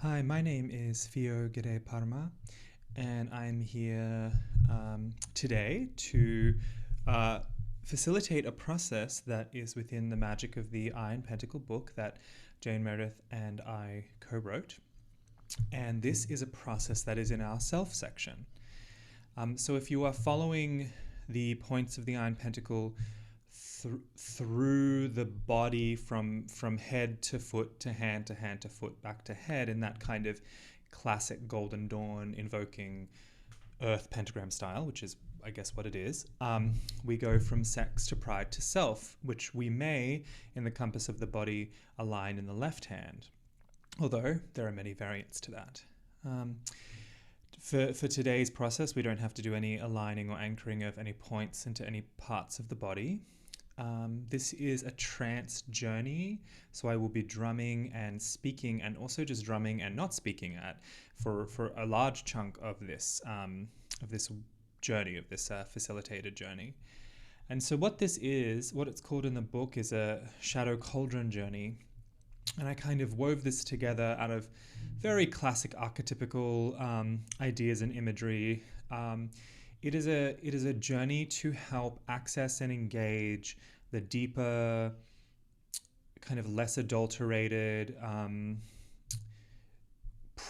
Hi, my name is Fio Gede Parma, and I'm here today to uh, facilitate a process that is within the magic of the Iron Pentacle book that Jane Meredith and I co-wrote. And this is a process that is in our self section. So if you are following the points of the Iron Pentacle through the body from head to foot to hand to foot back to head in that kind of classic Golden Dawn invoking Earth pentagram style, which is I guess what it is. We go from sex to pride to self, which we may, in the compass of the body, align in the left hand, although there are many variants to that. For today's process, we don't have to do any aligning or anchoring of any points into any parts of the body. This is a trance journey, so I will be drumming and speaking, and also just drumming and not speaking for a large chunk of this journey, of this facilitated journey. And so what this is, what it's called in the book, is a shadow cauldron journey. And I kind of wove this together out of very classic archetypical ideas and imagery. It is a journey to help access and engage the deeper, kind of less adulterated,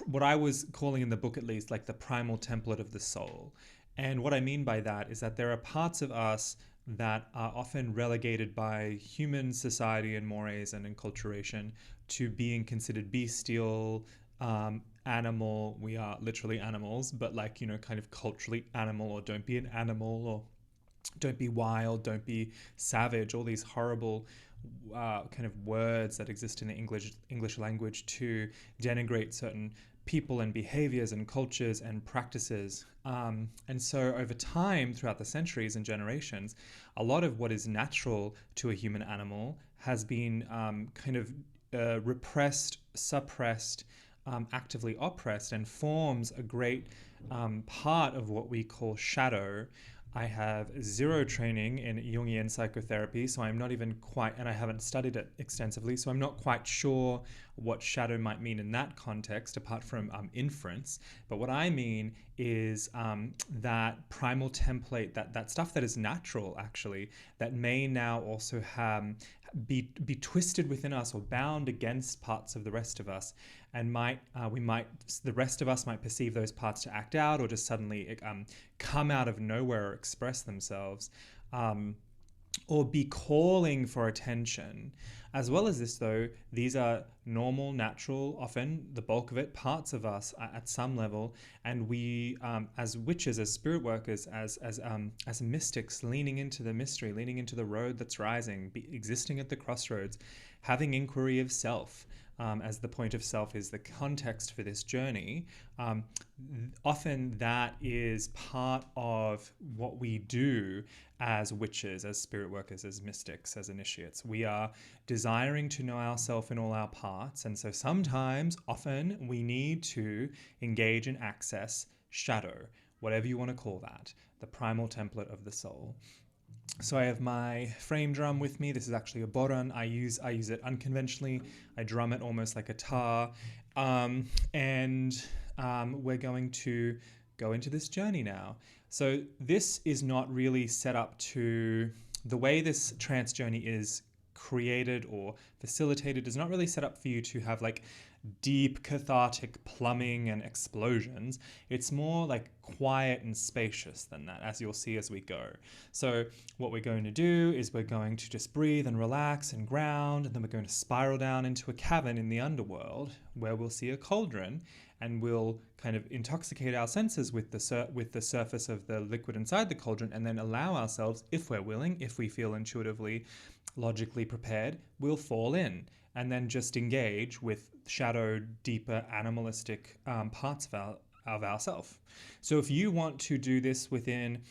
what I was calling in the book at least, like the primal template of the soul. And what I mean by that is that there are parts of us that are often relegated by human society and mores and enculturation to being considered bestial, animal. We are literally animals, but kind of culturally animal, or don't be an animal, or don't be wild, don't be savage, all these horrible kind of words that exist in the English language to denigrate certain people and behaviors and cultures and practices. And so over time, throughout the centuries and generations, a lot of what is natural to a human animal has been kind of repressed, suppressed, actively oppressed, and forms a great part of what we call shadow. I have zero training in Jungian psychotherapy, so I'm not even quite, and I haven't studied it extensively, so I'm not quite sure what shadow might mean in that context, apart from inference. But what I mean is that primal template, that stuff that is natural, actually, that may now also be twisted within us or bound against parts of the rest of us, and the rest of us might perceive those parts to act out or just suddenly come out of nowhere or express themselves, or be calling for attention. As well as this, though, these are normal, natural, often the bulk of it, parts of us at some level, and we, as witches, as spirit workers, as mystics, leaning into the mystery, leaning into the road that's rising, existing at the crossroads, having inquiry of self. As the point of self is the context for this journey, often that is part of what we do as witches, as spirit workers, as mystics, as initiates. We are desiring to know ourselves in all our parts, and so sometimes, often, we need to engage and access shadow, whatever you want to call that, the primal template of the soul. So I have my frame drum with me. This is actually a bodhran. I use it unconventionally. I drum it almost like a tar. And we're going to go into this journey now. So this is not really set up to, the way this trance journey is created or facilitated is not really set up for you to have like deep cathartic plumbing and explosions. It's more like quiet and spacious than that, as you'll see as we go. So what we're going to do is we're going to just breathe and relax and ground, and then we're going to spiral down into a cavern in the underworld where we'll see a cauldron, and we'll kind of intoxicate our senses with the surface of the liquid inside the cauldron, and then allow ourselves, if we're willing, if we feel intuitively, logically prepared, we'll fall in and then just engage with shadow, deeper, animalistic parts of ourself. So if you want to do this within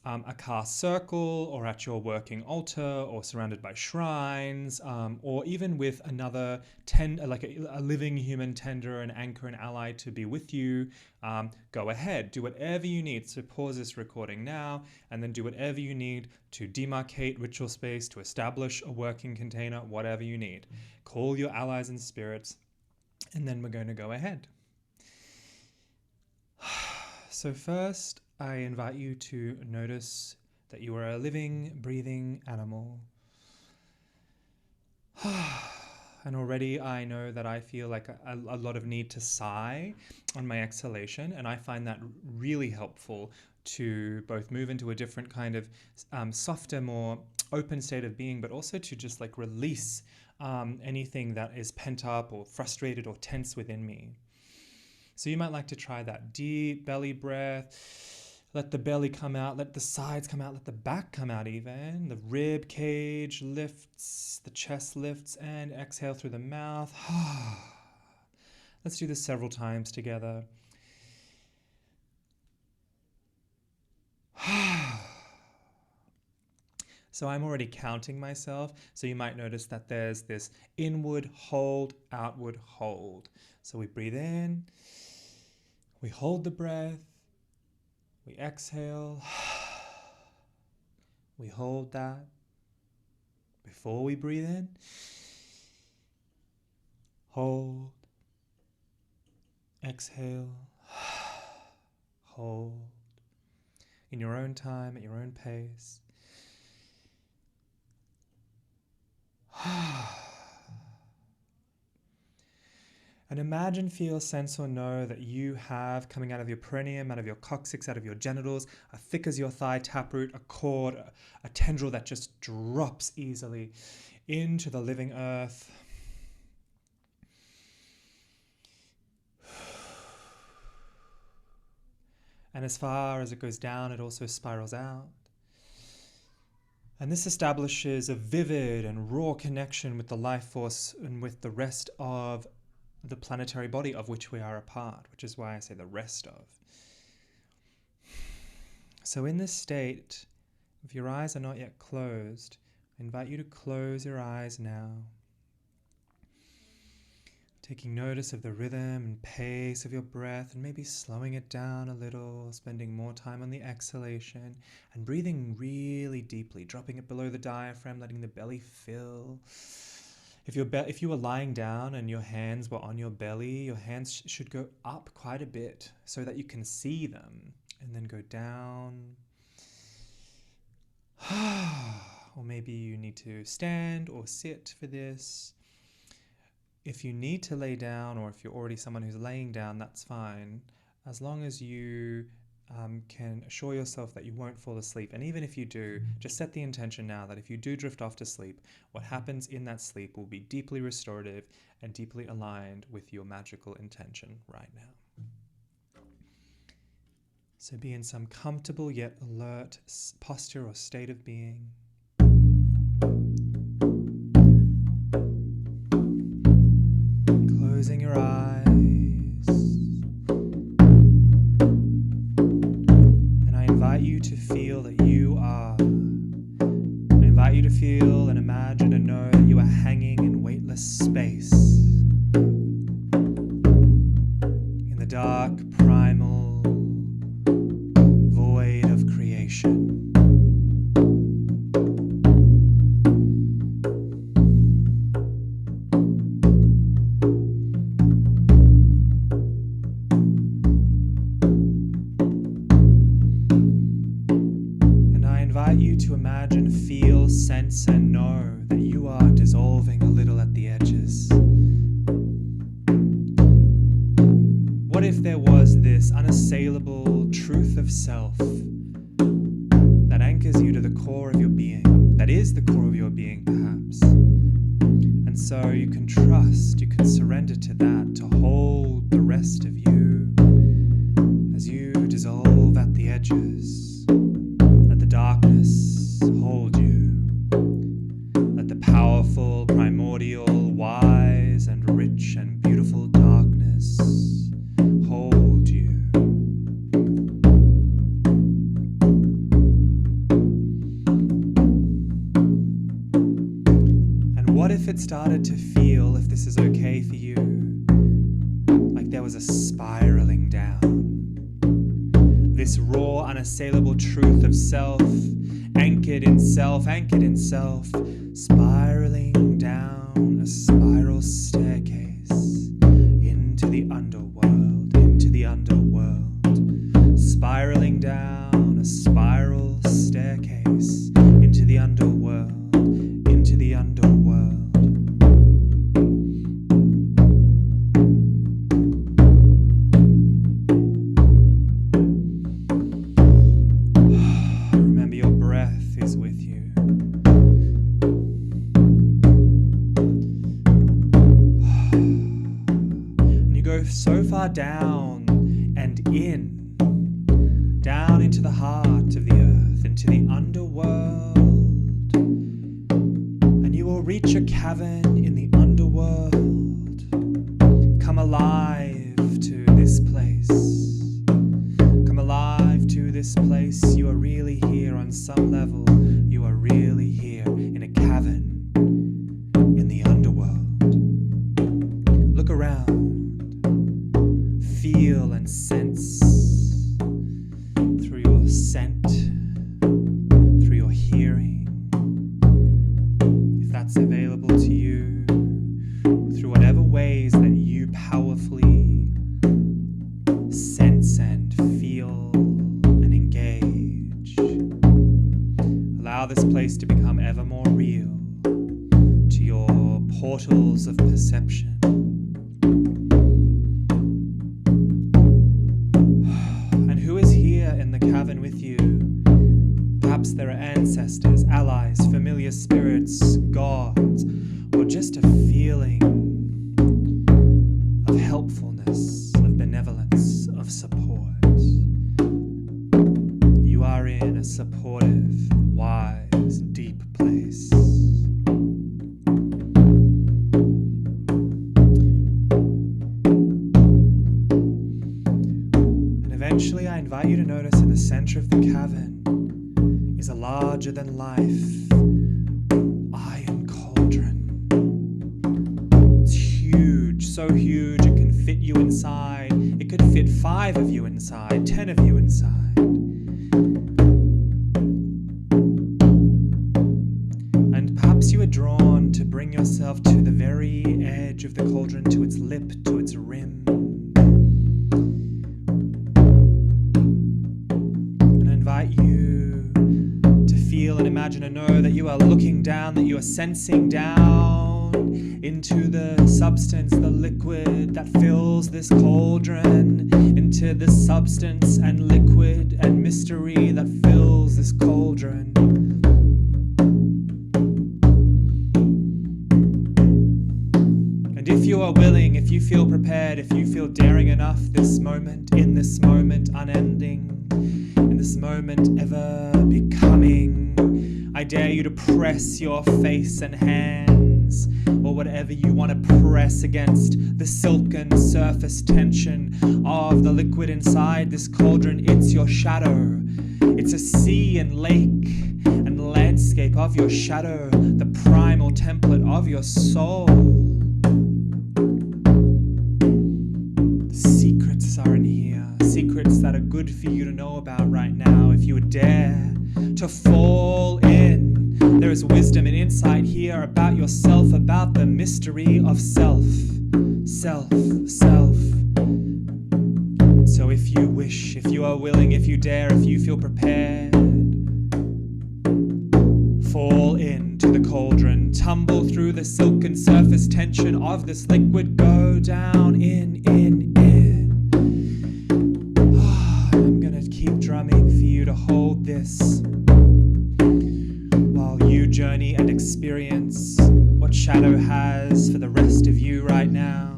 a caste circle, or at your working altar, or surrounded by shrines, or even with another a living human tender, an anchor, an ally to be with you, go ahead, do whatever you need. So pause this recording now, and then do whatever you need to demarcate ritual space, to establish a working container, whatever you need. Call your allies and spirits, and then we're going to go ahead. So first, I invite you to notice that you are a living, breathing animal. And already I know that I feel like a lot of need to sigh on my exhalation, and I find that really helpful to both move into a different kind of softer, more open state of being, but also to just like release anything that is pent up or frustrated or tense within me. So you might like to try that deep belly breath. Let the belly come out, let the sides come out, let the back come out even. The rib cage lifts, the chest lifts, and exhale through the mouth. Let's do this several times together. So I'm already counting myself, so you might notice that there's this inward hold, outward hold. So we breathe in, we hold the breath, we exhale, we hold that before we breathe in, hold, exhale, hold, in your own time, at your own pace. And imagine, feel, sense, or know that you have, coming out of your perineum, out of your coccyx, out of your genitals, as thick as your thigh, taproot, a cord, a tendril that just drops easily into the living earth. And as far as it goes down, it also spirals out. And this establishes a vivid and raw connection with the life force and with the rest of the planetary body of which we are a part, which is why I say the rest of. So in this state, if your eyes are not yet closed, I invite you to close your eyes now. Taking notice of the rhythm and pace of your breath, and maybe slowing it down a little, spending more time on the exhalation, and breathing really deeply, dropping it below the diaphragm, letting the belly fill. If you were lying down and your hands were on your belly, your hands should go up quite a bit so that you can see them, and then go down. Or maybe you need to stand or sit for this. If you need to lay down, or if you're already someone who's laying down, that's fine, as long as you can assure yourself that you won't fall asleep. And even if you do, just set the intention now that if you do drift off to sleep, what happens in that sleep will be deeply restorative and deeply aligned with your magical intention right now. So be in some comfortable yet alert posture or state of being. Closing your eyes. I invite you to feel that you are. I invite you to feel and imagine and know that you are hanging in weightless space. In the dark, primal void of creation. To imagine, feel, sense, and know that you are dissolving a little at the edges. What if there was this unassailable truth of self that anchors you to the core of your being, that is the core of your being perhaps? And so you can trust, you can surrender to that, to hold the rest of you as you dissolve at the edges. Let the darkness hold you. Let the powerful, primordial, wise, and rich and beautiful darkness hold you. And what if it started to feel, if this is okay for you, like there was a spiraling down? This raw, unassailable truth of self, anchored in self, spiraling down a spiral staircase into the underworld, spiraling down a spiral staircase into the underworld, into the underworld. Remember, your breath is with you. And you go so far down and in, down into the heart of the earth, into the underworld. And you will reach a cavern in the underworld. Come alive to this place. Come alive to this place. You are really here on some level. You are really here in a cavern in the underworld. Look around. Feel and sense through your scent, through your hearing, if that's available to you, through whatever ways that you powerfully sense and feel and engage. Allow this place to become ever more real to your portals of perception. Cavern with you. Perhaps there are ancestors, allies, familiar spirits, gods, or just a feeling of helpfulness, of benevolence, of support. You are in a supportive, wise, deep place. Eventually, I invite you to notice in the center of the cavern is a larger-than-life iron cauldron. It's huge, so huge it can fit you inside. It could fit 5 of you inside, 10 of you inside. And perhaps you are drawn to bring yourself to the very edge of the cauldron, to its lip, to its rim. You to feel and imagine and know that you are looking down, that you are sensing down into the substance, the liquid that fills this cauldron, into the substance and liquid and mystery that fills this cauldron. And if you are willing, if you feel prepared, if you feel daring enough this moment, in this moment unending, in this moment ever becoming, I dare you to press your face and hands, or whatever you want to press against the silken surface tension of the liquid inside this cauldron. It's your shadow. It's a sea and lake and landscape of your shadow, the primal template of your soul. The secrets are in here, secrets that are good for you to know about right now. If you would dare to fall in, there is wisdom and insight here about yourself, about the mystery of self. Self. So if you wish, if you are willing, if you dare, if you feel prepared, fall into the cauldron, tumble through the silken surface tension of this liquid, go down in. I'm gonna keep drumming for you to hold this while you journey and experience what shadow has for the rest of you right now.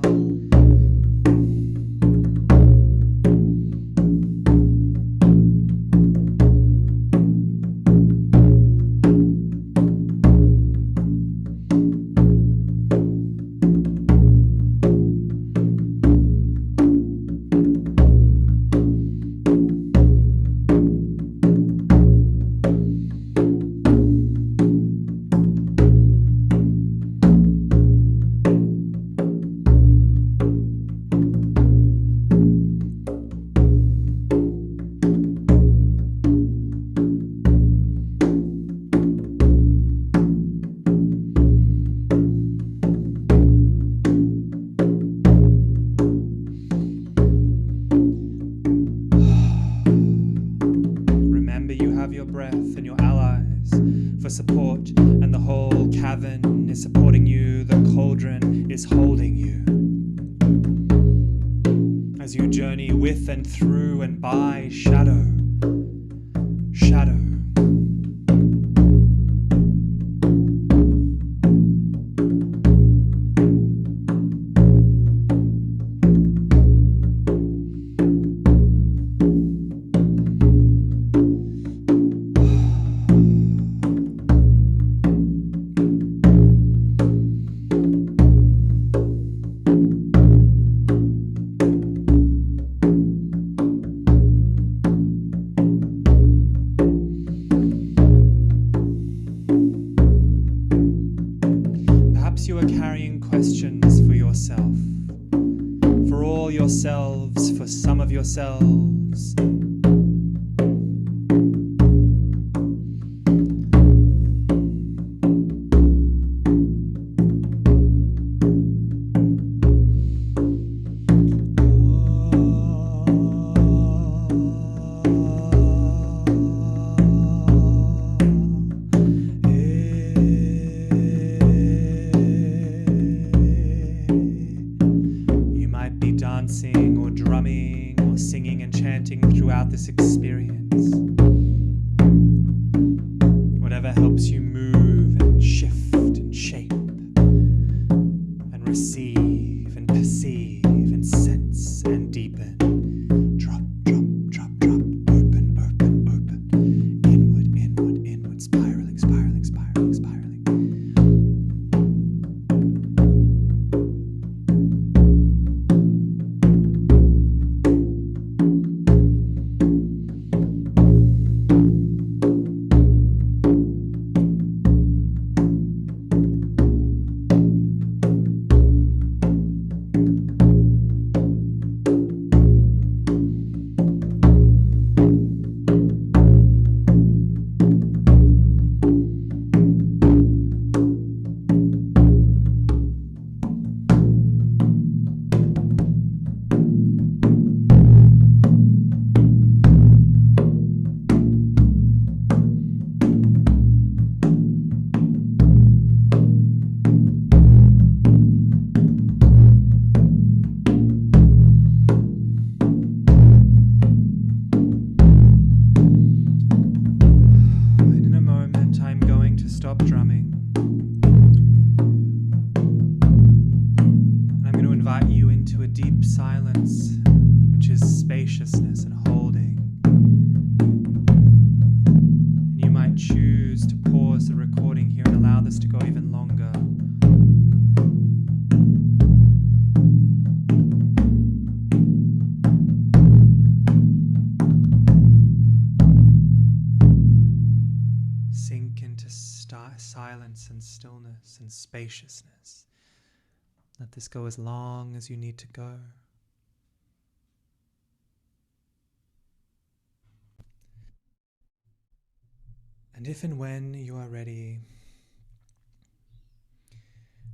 is holding you as you journey with and through and by shadow. Shadow. You are carrying questions for yourself, for all yourselves, for some of yourselves. Dancing or drumming or singing and chanting throughout this experience. Whatever helps you move and shift and shape and receive and perceive and sense and deepen. Drop, drop, drop, drop, open, open, open. Inward, inward, inward, spiraling, spiraling, spiraling, spiraling. Stop drumming. And I'm going to invite you into a deep silence, which is spaciousness and holding. And you might choose to pause the recording here and allow this to go even longer. Sink into silence and stillness and spaciousness. Let this go as long as you need to go. And if and when you are ready,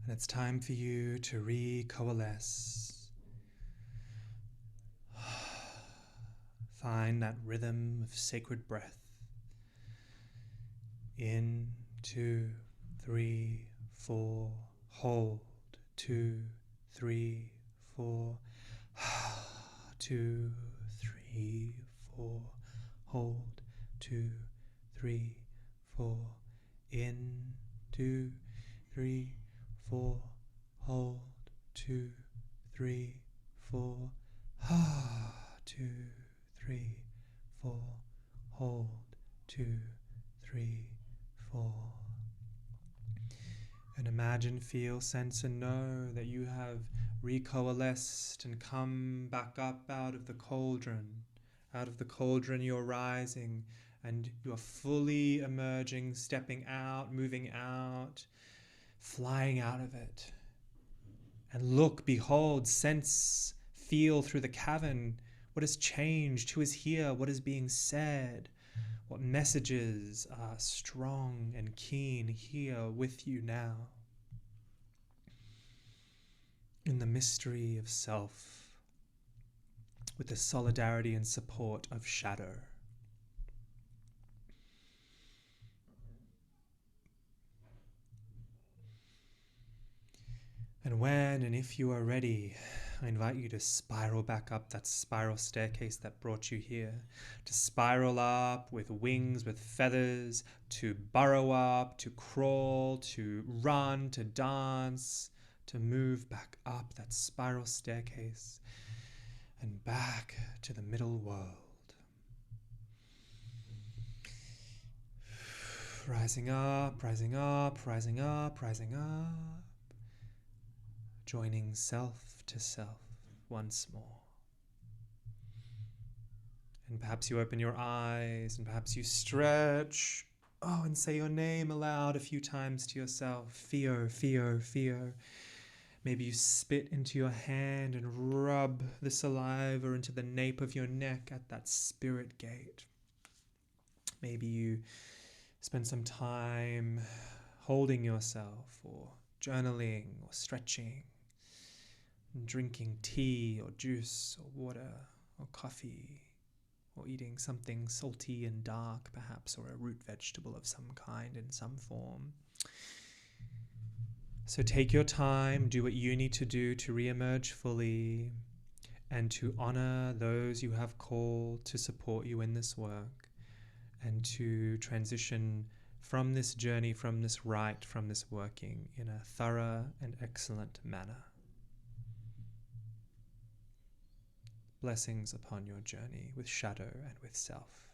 and it's time for you to recoalesce, find that rhythm of sacred breath. In, 2, 3, 4, hold, 2, 3, 4, 2, 3, 4, hold, 2, 3, 4, in, 2, 3, 4, hold, 2, 3, 4, 2, 3, 4, hold, 2, 3, 4. And imagine, feel, sense, and know that you have recoalesced and come back up out of the cauldron. Out of the cauldron you're rising, and you're fully emerging, stepping out, moving out, flying out of it. And look, behold, sense, feel through the cavern. What has changed? Who is here? What is being said? What messages are strong and keen here with you now? In the mystery of self, with the solidarity and support of shadow. And when and if you are ready, I invite you to spiral back up that spiral staircase that brought you here, to spiral up with wings, with feathers, to burrow up, to crawl, to run, to dance, to move back up that spiral staircase and back to the middle world. Rising up, rising up, rising up, rising up. Joining self to self once more. And perhaps you open your eyes, and perhaps you stretch. Oh, and say your name aloud a few times to yourself. Fio, Fio, Fio. Maybe you spit into your hand and rub the saliva into the nape of your neck at that spirit gate. Maybe you spend some time holding yourself, or journaling, or stretching, and drinking tea or juice or water or coffee, or eating something salty and dark perhaps, or a root vegetable of some kind in some form. So take your time, do what you need to do to re-emerge fully and to honor those you have called to support you in this work, and to transition from this journey, from this rite, from this working in a thorough and excellent manner. Blessings upon your journey with shadow and with self.